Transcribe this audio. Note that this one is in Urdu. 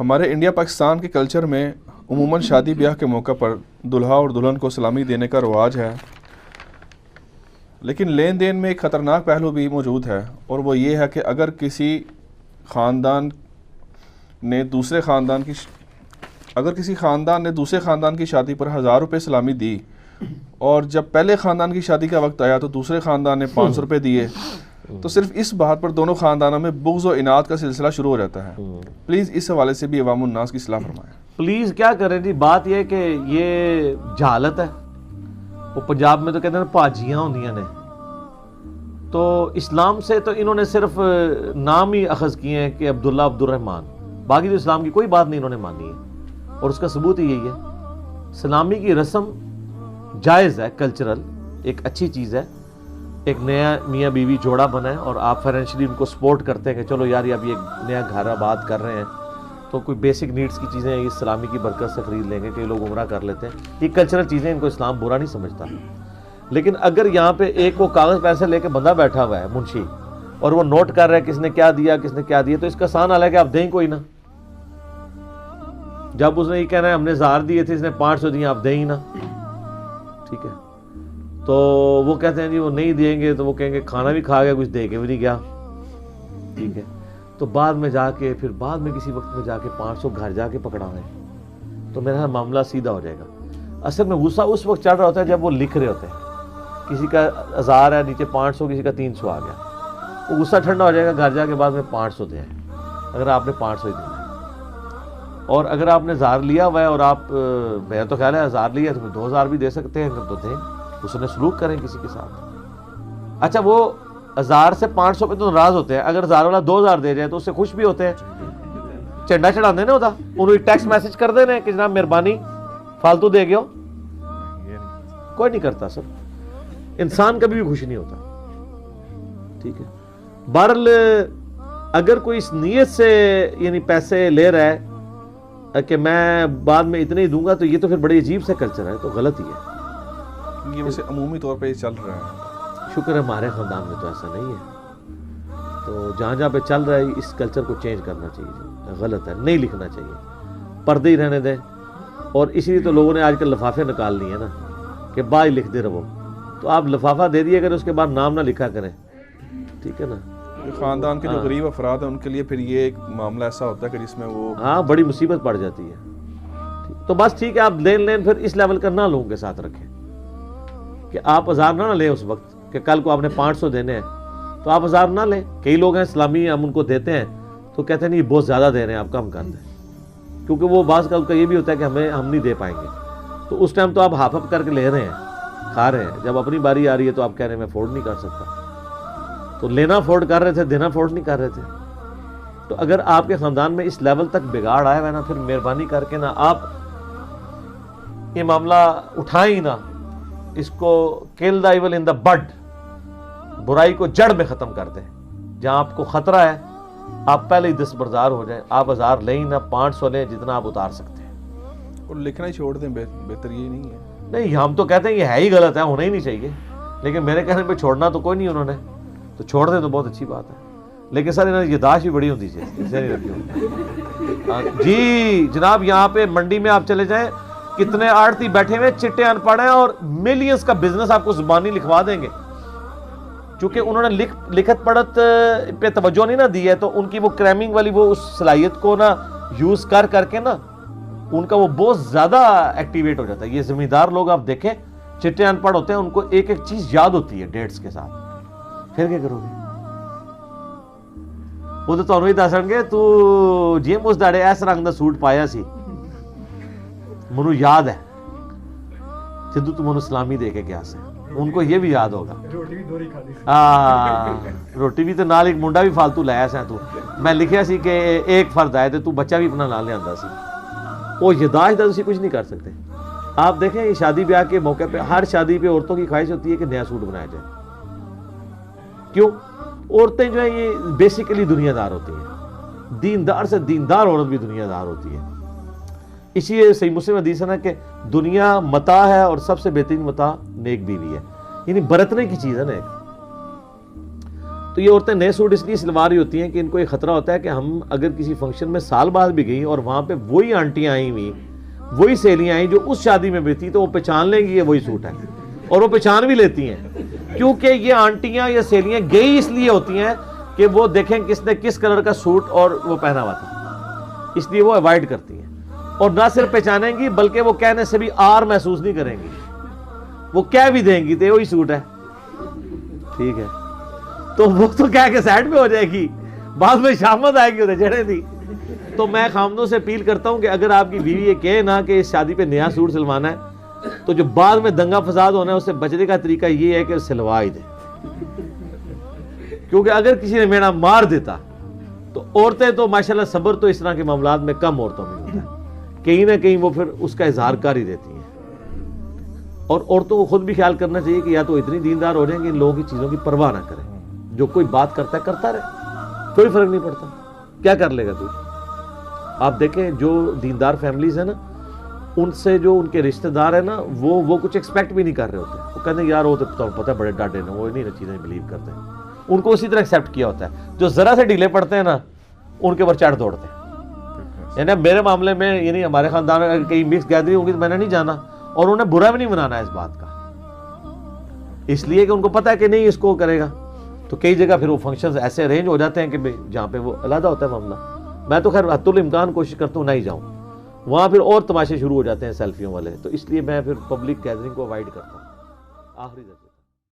ہمارے انڈیا پاکستان کے کلچر میں عموماً شادی بیاہ کے موقع پر دلہا اور دلہن کو سلامی دینے کا رواج ہے، لیکن لین دین میں ایک خطرناک پہلو بھی موجود ہے، اور وہ یہ ہے کہ اگر کسی خاندان نے دوسرے خاندان کی شادی پر 1000 روپے سلامی دی، اور جب پہلے خاندان کی شادی کا وقت آیا تو دوسرے خاندان نے 500 روپے دیے، تو صرف اس بات پر دونوں خاندانوں میں بغض و عناد کا سلسلہ شروع ہو جاتا ہے۔ پلیز اس حوالے سے بھی عوام الناس کی اصلاح فرمائیں۔ پلیز کیا کریں جی، بات یہ کہ یہ جہالت ہے۔ وہ پنجاب میں تو کہتے ہیں پاجیاں ہوندیاں نے، تو اسلام سے تو انہوں نے صرف نام ہی اخذ کیے ہیں کہ عبداللہ عبد الرحمن، باقی تو اسلام کی کوئی بات نہیں انہوں نے مانی ہے، اور اس کا ثبوت ہی یہی ہے۔ سلامی کی رسم جائز ہے، کلچرل ایک اچھی چیز ہے۔ ایک نیا میاں بیوی جوڑا بنا ہے اور آپ فائنینشلی ان کو سپورٹ کرتے ہیں کہ چلو یار اب یہ نیا گھر آباد کر رہے ہیں تو کوئی بیسک نیڈز کی چیزیں اس سلامی کی برکت سے خرید لیں گے، کہ لوگ عمرہ کر لیتے ہیں، یہ کلچرل چیزیں، ان کو اسلام برا نہیں سمجھتا۔ لیکن اگر یہاں پہ ایک وہ کاغذ پیسے لے کے بندہ بیٹھا ہوا ہے منشی، اور وہ نوٹ کر رہا ہے کس نے کیا دیا کس نے کیا دیا، تو اس کا آسان حال ہے کہ آپ دیں کوئی نہ۔ جب اس نے یہ کہنا ہے ہم نے 1000 دیے تھے، اس نے 500 دیے، آپ دیں ہی نہ، ٹھیک ہے؟ تو وہ کہتے ہیں جی وہ نہیں دیں گے، تو وہ کہیں گے کھانا بھی کھا گیا کچھ دے کے بھی نہیں گیا، ٹھیک ہے؟ تو بعد میں جا کے پھر بعد میں کسی وقت میں جا کے 500 گھر جا کے پکڑاویں تو میرا معاملہ سیدھا ہو جائے گا۔ اصل میں غصہ اس وقت چڑھ رہا ہوتا ہے جب وہ لکھ رہے ہوتے ہیں، کسی کا 1000 ہے نیچے 500، کسی کا 300 آ گیا، وہ غصہ ٹھنڈا ہو جائے گا، گھر جا کے بعد میں 500 دیں اگر آپ نے 500 ہی دینا ہے۔ اور اگر آپ نے 1000 لیا ہوا ہے اور آپ، میرا تو خیال ہے 1000 لیا تو 2000 بھی دے سکتے ہیں، تو دیں، اس نے سلوک کریں کسی کے ساتھ۔ اچھا وہ 1000 سے 500 پہ تو ناراض ہوتے ہیں، اگر 1000 والا 2000 دے جائے تو اس سے خوش بھی ہوتے ہیں، چنڈا چڑھا دے نا ہوتا، انہوں ٹیکسٹ میسج کر دینا کہ جناب مہربانی فالتو دے گئے ہو، کوئی نہیں کرتا سر، انسان کبھی بھی خوش نہیں ہوتا، ٹھیک ہے؟ بہرحال اگر کوئی اس نیت سے یعنی پیسے لے رہا ہے کہ میں بعد میں اتنے ہی دوں گا، تو یہ تو پھر بڑی عجیب سے کلچر ہے، تو غلط ہی ہے۔ یہ ویسے عمومی طور پہ یہ چل رہا ہے، شکر ہے ہمارے خاندان میں تو ایسا نہیں ہے، تو جہاں جہاں پہ چل رہا ہے اس کلچر کو چینج کرنا چاہیے، غلط ہے، نہیں لکھنا چاہیے، پردے ہی رہنے دیں۔ اور اسی لیے تو لوگوں نے آج کل لفافے نکال لیے ہیں نا کہ بائی لکھ دے رہو، تو آپ لفافہ دے دیے اگر اس کے بعد نام نہ لکھا کریں، ٹھیک ہے نا؟ خاندان کے جو غریب افراد ہیں ان کے لیے پھر یہ ایک معاملہ ایسا ہوتا ہے کہ جس میں وہ بڑی مصیبت پڑ جاتی ہے۔ تو بس ٹھیک ہے، آپ لین پھر اس لیول کا نہ لوگوں کے ساتھ رکھیں کہ آپ 1000 نہ لیں اس وقت، کہ کل کو آپ نے 500 دینے ہیں تو آپ 1000 نہ لیں۔ کئی لوگ ہیں اسلامی، ہم ان کو دیتے ہیں تو کہتے ہیں نہیں بہت زیادہ دے رہے ہیں، آپ کم کر دیں، کیونکہ وہ بعض کا یہ بھی ہوتا ہے کہ ہم نہیں دے پائیں گے، تو اس ٹائم تو آپ ہاف اپ کر کے لے رہے ہیں، کھا رہے ہیں، جب اپنی باری آ رہی ہے تو آپ کہہ رہے ہیں میں افورڈ نہیں کر سکتا، تو لینا افورڈ کر رہے تھے، دینا افورڈ نہیں کر رہے تھے۔ تو اگر آپ کے خاندان میں اس لیول تک بگاڑ آیا ہے نا، پھر مہربانی کر کے نا آپ یہ معاملہ اٹھائیں ہی نہ، اس کو kill the evil in the bud، برائی کو جڑ میں ختم کر دیں۔ جہاں آپ کو خطرہ ہے آپ پہلے ہی دستبردار ہو جائیں، آپ 1000 لیں ہی نہ، 500 لیں جتنا آپ اتار سکتے ہیں، اور لکھنا ہی چھوڑ دیں، بہتر یہ نہیں ہے۔ نہیں ہم تو کہتے ہیں یہ ہے ہی غلط ہے، ہونا ہی نہیں چاہیے، لیکن میرے کہنے پہ چھوڑنا تو کوئی نہیں انہوں نے، تو چھوڑ دیں تو بہت اچھی بات ہے، لیکن سر انہوں نے یاداشت بھی بڑی ہوتی ہے۔ جی جناب یہاں پہ منڈی میں آپ چلے جائیں، کتنے آڑتی بیٹھے ہوئے چٹے ان پڑھ ہیں اور ملینز کا بزنس آپ کو زبانی لکھوا دیں گے، چونکہ انہوں نے لکھت پڑھت پہ توجہ نہیں نہ دی ہے، تو ان کی وہ کریمنگ والی وہ اس صلاحیت کو نا یوز کر کے نا ان کا وہ بہت زیادہ ایکٹیویٹ ہو جاتا ہے۔ یہ زمیندار لوگ آپ دیکھیں چٹے ان پڑھ ہوتے ہیں، ان کو ایک ایک چیز یاد ہوتی ہے ڈیٹس کے ساتھ، پھر کیا کرو گے؟ وہ تو تمہیں ہی دسن گے تو جیم اس داڑے اس رنگ دا سوٹ پایا سی، منو یاد ہے جدو تو منو سلامی دے کے گیا سے، ان کو یہ بھی یاد ہوگا، روٹی بھی تو نال ایک منڈا بھی فالتو لایا سا، تو میں لکھیا سی کہ ایک فرد آئے تھے تو بچہ بھی اپنا نال لے آندا سی، وہ یاداشت تو اسی کچھ نہیں کر سکتے۔ آپ دیکھیں یہ شادی بیاہ کے موقع پہ ہر شادی پہ عورتوں کی خواہش ہوتی ہے کہ نیا سوٹ بنایا جائے، کیوں؟ عورتیں جو ہیں یہ بیسیکلی دنیا دار ہوتی ہیں، دیندار سے دیندار عورت بھی دنیا دار ہوتی ہے، اسی لیے صحیح مسلم حدیث ہے نا کہ دنیا متاع ہے اور سب سے بہترین متاع نیک بیوی ہے، یعنی برتنے کی چیز ہے نا ایک۔ تو تو یہ عورتیں نئے سوٹ اس لیے سلوا رہی ہوتی ہیں کہ ان کو یہ خطرہ ہوتا ہے کہ ہم اگر کسی فنکشن میں سال بعد بھی گئیں اور وہاں پہ وہی آنٹیاں آئی ہوئی، وہی سہیلیاں آئیں جو اس شادی میں بھی تھی، تو وہ پہچان لیں گی یہ وہی سوٹ ہے، اور وہ پہچان بھی لیتی ہیں، کیونکہ یہ آنٹیاں یا سہیلیاں گئی اس لیے ہوتی ہیں کہ وہ دیکھیں کس نے کس کلر کا سوٹ اور وہ پہنا ہوا تھا، اس لیے وہ اوائڈ کرتی ہیں، اور نہ صرف پہچانیں گی بلکہ وہ کہنے سے بھی آر محسوس نہیں کریں گی، وہ کہہ بھی دیں گی تو وہی سوٹ ہے، ٹھیک ہے، تو وہ تو کہہ کے سائڈ پہ ہو جائے گی، بعد میں شامت آئے گی انہیں جڑے دی۔ تو میں خامدوں سے اپیل کرتا ہوں کہ اگر آپ کی بیوی یہ کہے نا کہ اس شادی پہ نیا سوٹ سلوانا ہے، تو جو بعد میں دنگا فساد ہونا ہے اس سے بچنے کا طریقہ یہ ہے کہ سلوا ہی دے، کیونکہ اگر کسی نے مینا مار دیتا تو عورتیں تو ماشاءاللہ صبر تو اس طرح کے معاملات میں کم عورتوں میں ہوتا ہے، کہیں نہ کہیں وہ پھر اس کا اظہار کر ہی دیتی ہیں، اور عورتوں کو خود بھی خیال کرنا چاہیے کہ یا تو اتنی دیندار ہو جائیں کہ ان لوگوں کی چیزوں کی پرواہ نہ کریں، جو کوئی بات کرتا ہے کرتا رہے، کوئی فرق نہیں پڑتا، کیا کر لے گا تو۔ آپ دیکھیں جو دیندار فیملیز ہیں نا، ان سے جو ان کے رشتہ دار ہیں نا، وہ کچھ ایکسپیکٹ بھی نہیں کر رہے ہوتے، وہ کہتے ہیں یار وہ تو پتہ ہے بڑے ڈاڈے ہیں، وہ نہیں چیزیں بلیو کرتے ہیں، ان کو اسی طرح ایکسیپٹ کیا ہوتا ہے، جو ذرا سے ڈھیلے پڑتے ہیں نا ان کے اوپر چڑھ دوڑتے ہیں۔ یعنی میرے معاملے میں یعنی ہمارے خاندان میں کہیں مکس گیدرنگ ہوگی تو میں نے نہیں جانا، اور انہیں برا بھی نہیں منانا ہے اس بات کا، اس لیے کہ ان کو پتہ ہے کہ نہیں اس کو کرے گا، تو کئی جگہ پھر وہ فنکشنز ایسے ارینج ہو جاتے ہیں کہ جہاں پہ وہ علیحدہ ہوتا ہے معاملہ۔ میں تو خیر حد الامکان کوشش کرتا ہوں نہ ہی جاؤں، وہاں پھر اور تماشے شروع ہو جاتے ہیں سیلفیوں والے، تو اس لیے میں پھر پبلک گیدرنگ کو اوائڈ کرتا ہوں۔ آخری